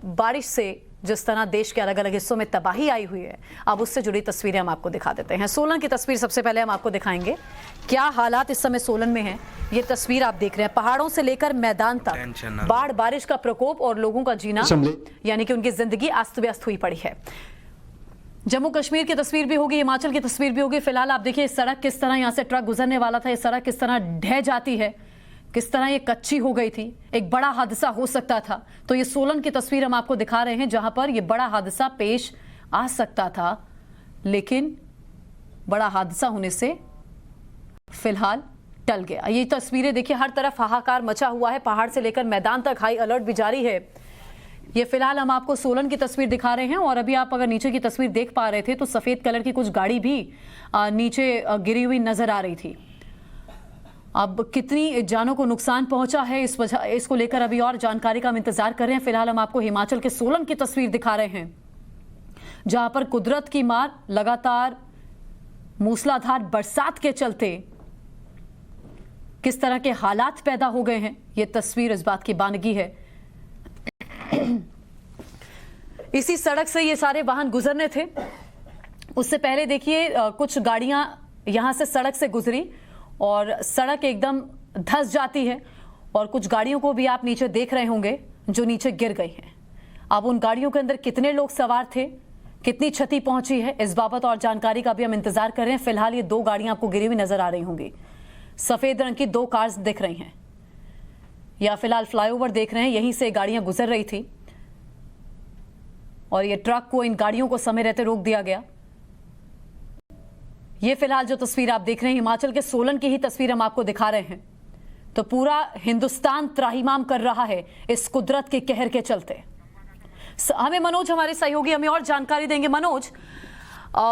बारिश से जिस तरह देश के अलग अलग हिस्सों में तबाही आई हुई है, अब उससे जुड़ी तस्वीरें हम आपको दिखा देते हैं। सोलन की तस्वीर सबसे पहले हम आपको दिखाएंगे। क्या हालात इस समय सोलन में हैं, ये तस्वीर आप देख रहे हैं। पहाड़ों से लेकर मैदान तक बाढ़ बारिश का प्रकोप और लोगों का जीना यानी कि उनकी जिंदगी अस्त व्यस्त हुई पड़ी है। जम्मू कश्मीर की तस्वीर भी होगी, हिमाचल की तस्वीर भी होगी। फिलहाल आप देखिए सड़क किस तरह, यहाँ से ट्रक गुजरने वाला था, ये सड़क किस तरह ढह जाती है, किस तरह ये कच्ची हो गई थी। एक बड़ा हादसा हो सकता था। तो ये सोलन की तस्वीर हम आपको दिखा रहे हैं जहां पर ये बड़ा हादसा पेश आ सकता था, लेकिन बड़ा हादसा होने से फिलहाल टल गया। ये तस्वीरें देखिए, हर तरफ हाहाकार मचा हुआ है। पहाड़ से लेकर मैदान तक हाई अलर्ट भी जारी है। ये फिलहाल हम आपको सोलन की तस्वीर दिखा रहे हैं। और अभी आप अगर नीचे की तस्वीर देख पा रहे थे तो सफेद कलर की कुछ गाड़ी भी नीचे गिरी हुई नजर आ रही थी। अब कितनी जानों को नुकसान पहुंचा है, इसको लेकर अभी और जानकारी का हम इंतजार कर रहे हैं। फिलहाल हम आपको हिमाचल के सोलन की तस्वीर दिखा रहे हैं जहां पर कुदरत की मार, लगातार मूसलाधार बरसात के चलते किस तरह के हालात पैदा हो गए हैं, ये तस्वीर इस बात की बानगी है। इसी सड़क से ये सारे वाहन गुजरने थे। उससे पहले देखिए कुछ गाड़ियां यहां से सड़क से गुजरी और सड़क एकदम धंस जाती है और कुछ गाड़ियों को भी आप नीचे देख रहे होंगे जो नीचे गिर गई हैं। अब उन गाड़ियों के अंदर कितने लोग सवार थे, कितनी क्षति पहुंची है, इस बाबत और जानकारी का भी हम इंतजार कर रहे हैं। फिलहाल ये दो गाड़ियां आपको गिरी हुई नजर आ रही होंगी। सफेद रंग की दो कार्स दिख रही हैं, या फिलहाल फ्लाईओवर देख रहे हैं, यहीं से गाड़ियां गुजर रही थी और ये ट्रक को, इन गाड़ियों को समय रहते रोक दिया गया। ये फिलहाल जो तस्वीर आप देख रहे हैं हिमाचल के सोलन की ही तस्वीर हम आपको दिखा रहे हैं। तो पूरा हिंदुस्तान त्राहिमाम कर रहा है इस कुदरत के कहर के चलते। हमें मनोज, हमारे सहयोगी, हमें और जानकारी देंगे। मनोज,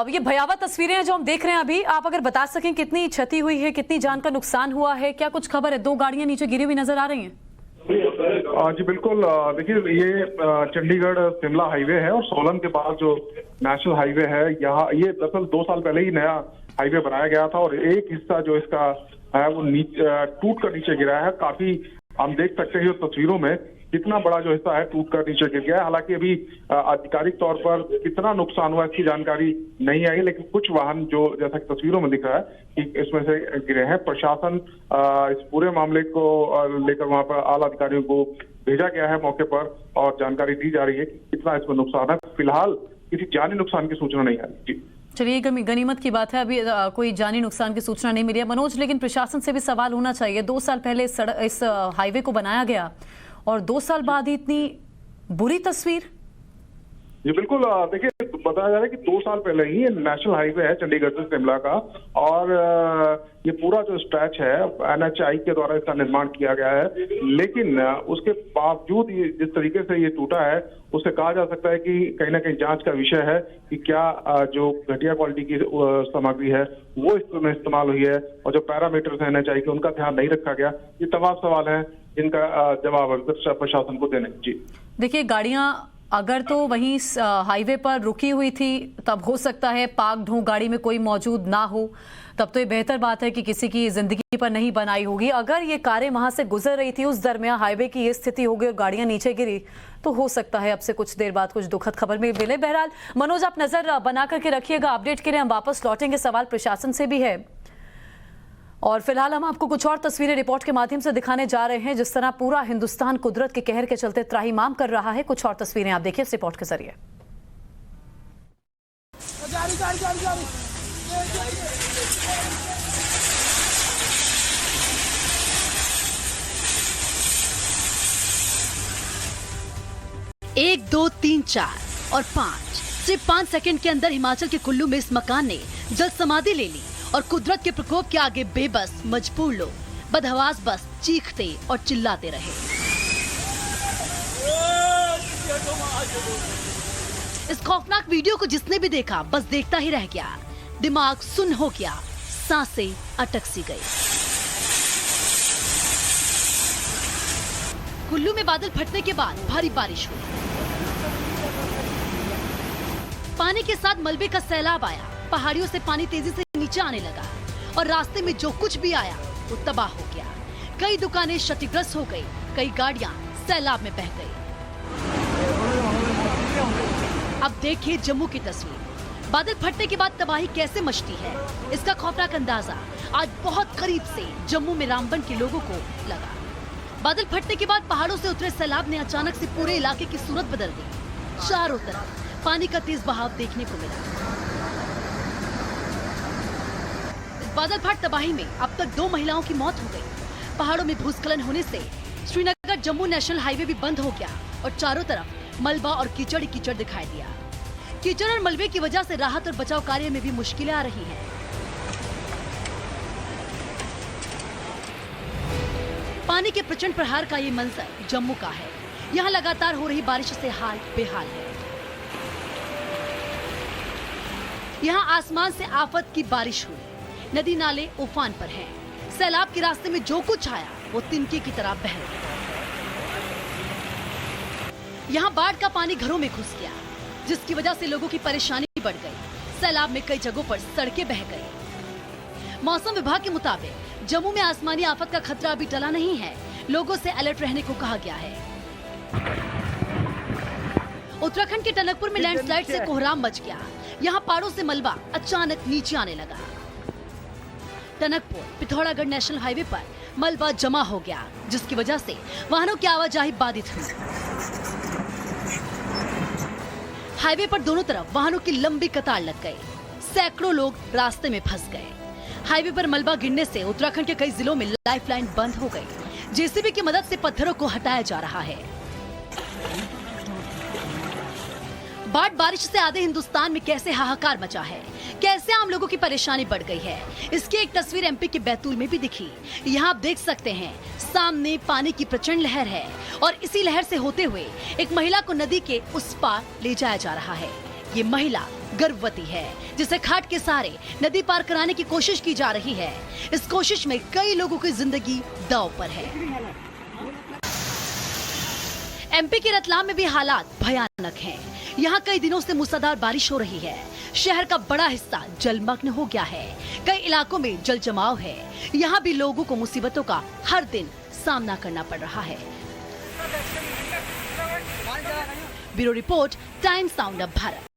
ये भयावह तस्वीरें हैं जो हम देख रहे हैं अभी, आप अगर बता सकें कितनी क्षति हुई है, कितनी जान का नुकसान हुआ है, क्या कुछ खबर है? दो गाड़ियां नीचे गिरी हुई नजर आ रही हैं। जी बिल्कुल, देखिए ये चंडीगढ़ शिमला हाईवे है और सोलन के बाद जो नेशनल हाईवे है, यहाँ ये दरअसल 2 साल पहले ही नया हाईवे बनाया गया था और एक हिस्सा जो इसका है वो टूट कर नीचे गिरा है। काफी हम देख सकते हैं तस्वीरों में कितना बड़ा जो हिस्सा है टूट कर नीचे गिर गया है। हालांकि अभी आधिकारिक तौर पर कितना नुकसान हुआ इसकी जानकारी नहीं आई, लेकिन कुछ वाहन जो जैसा कि तस्वीरों में दिख रहा है कि इसमें से गिरे हैं। प्रशासन इस पूरे मामले को लेकर वहां पर आला अधिकारियों को भेजा गया है मौके पर और जानकारी दी जा रही है कि कितना इसमें नुकसान है। फिलहाल किसी जानी नुकसान की सूचना नहीं आई। जी चलिए, गनीमत की बात है, अभी कोई जानी नुकसान की सूचना नहीं मिली है। मनोज, लेकिन प्रशासन से भी सवाल होना चाहिए। 2 साल पहले इस हाईवे को बनाया गया और 2 साल बाद ही इतनी बुरी तस्वीर। जी बिल्कुल, देखिए बताया जा रहा है कि 2 साल पहले ही ये नेशनल हाईवे है चंडीगढ़ से शिमला का और ये पूरा जो स्ट्रेच है NHAI के द्वारा इसका निर्माण किया गया है। लेकिन उसके बावजूद ये जिस तरीके से ये टूटा है उससे कहा जा सकता है कि कहीं ना कहीं जांच का विषय है कि क्या जो घटिया क्वालिटी की सामग्री है वो इसमें इस्तेमाल हुई है और जो पैरामीटर्स हैं NHAI के उनका ध्यान नहीं रखा गया। ये तमाम सवाल हैं जिनका जवाब प्रशासन को देने। जी देखिए, गाड़ियां अगर तो वहीं हाईवे पर रुकी हुई थी तब हो सकता है पाक ढों गाड़ी में कोई मौजूद ना हो, तब तो ये बेहतर बात है कि किसी की जिंदगी पर नहीं बनाई होगी। अगर ये कारें वहां से गुजर रही थी, उस दरमियान हाईवे की ये स्थिति हो गई और गाड़ियां नीचे गिरी, तो हो सकता है अब से कुछ देर बाद कुछ दुखद खबर में मिले। बहरहाल मनोज, आप नजर बना करके रखिएगा, अपडेट के लिए हम वापस लौटेंगे। सवाल प्रशासन से भी है और फिलहाल हम आपको कुछ और तस्वीरें रिपोर्ट के माध्यम से दिखाने जा रहे हैं जिस तरह पूरा हिंदुस्तान कुदरत के कहर के चलते त्राहिमाम कर रहा है। कुछ और तस्वीरें आप देखिए इस रिपोर्ट के जरिए। एक, 2, 3, 4 और 5 सिर्फ 5 सेकंड के अंदर हिमाचल के कुल्लू में इस मकान ने जल समाधि ले ली और कुदरत के प्रकोप के आगे बेबस मजबूर लोग बदहवास बस चीखते और चिल्लाते रहे। इस खौफनाक वीडियो को जिसने भी देखा बस देखता ही रह गया, दिमाग सुन्न हो गया, सांसें अटक सी गई। कुल्लू में बादल फटने के बाद भारी बारिश हुई, पानी के साथ मलबे का सैलाब आया। पहाड़ियों से पानी तेजी से नीचे आने लगा और रास्ते में जो कुछ भी आया वो तबाह हो गया। कई दुकानें क्षतिग्रस्त हो गई, कई गाड़ियां सैलाब में बह गई। अब देखिए जम्मू की तस्वीर। बादल फटने के बाद तबाही कैसे मचती है, इसका खौफनाक अंदाजा आज बहुत करीब से जम्मू में रामबन के लोगों को लगा। बादल फटने के बाद पहाड़ों से उतरे सैलाब ने अचानक से पूरे इलाके की सूरत बदल दी। चारों तरफ पानी का तेज बहाव देखने को मिला। इस बादल फट तबाही में अब तक 2 महिलाओं की मौत हो गई। पहाड़ों में भूस्खलन होने से श्रीनगर जम्मू नेशनल हाईवे भी बंद हो गया और चारों तरफ मलबा और कीचड़ ही कीचड़ दिखाई दिया। कीचड़ और मलबे की वजह से राहत और बचाव कार्य में भी मुश्किलें आ रही हैं। पानी के प्रचंड प्रहार का ये मंजर जम्मू का है। यहाँ लगातार हो रही बारिश से हाल बेहाल है। यहाँ आसमान से आफत की बारिश हुई, नदी नाले उफान पर हैं। सैलाब के रास्ते में जो कुछ आया वो तिनके की तरह बह गया। यहाँ बाढ़ का पानी घरों में घुस गया, जिसकी वजह से लोगों की परेशानी बढ़ गई। सैलाब में कई जगहों पर सड़कें बह गई। मौसम विभाग के मुताबिक जम्मू में आसमानी आफत का खतरा अभी टला नहीं है। लोगों से अलर्ट रहने को कहा गया है। उत्तराखंड के टनकपुर में लैंडस्लाइड से कोहराम मच गया। यहाँ पहाड़ों से मलबा अचानक नीचे आने लगा। टनकपुर पिथौरागढ़ नेशनल हाईवे पर मलबा जमा हो गया, जिसकी वजह से वाहनों की आवाजाही बाधित हुई। हाईवे पर दोनों तरफ वाहनों की लंबी कतार लग गई। सैकड़ों लोग रास्ते में फंस गए। हाईवे पर मलबा गिरने से उत्तराखंड के कई जिलों में लाइफलाइन बंद हो गई। जेसीबी की मदद से पत्थरों को हटाया जा रहा है। बाढ़ बारिश से आधे हिंदुस्तान में कैसे हाहाकार मचा है, कैसे आम लोगों की परेशानी बढ़ गई है, इसकी एक तस्वीर एमपी के बैतूल में भी दिखी। यहाँ आप देख सकते हैं, सामने पानी की प्रचंड लहर है और इसी लहर से होते हुए एक महिला को नदी के उस पार ले जाया जा रहा है। ये महिला गर्भवती है, जिसे खाट के सहारे नदी पार कराने की कोशिश की जा रही है। इस कोशिश में कई लोगों की जिंदगी दांव पर है। एमपी के रतलाम में भी हालात भयानक हैं। यहाँ कई दिनों से मूसलाधार बारिश हो रही है। शहर का बड़ा हिस्सा जलमग्न हो गया है। कई इलाकों में जल जमाव है। यहाँ भी लोगों को मुसीबतों का हर दिन सामना करना पड़ रहा है। Bureau report, times sound of Bharat.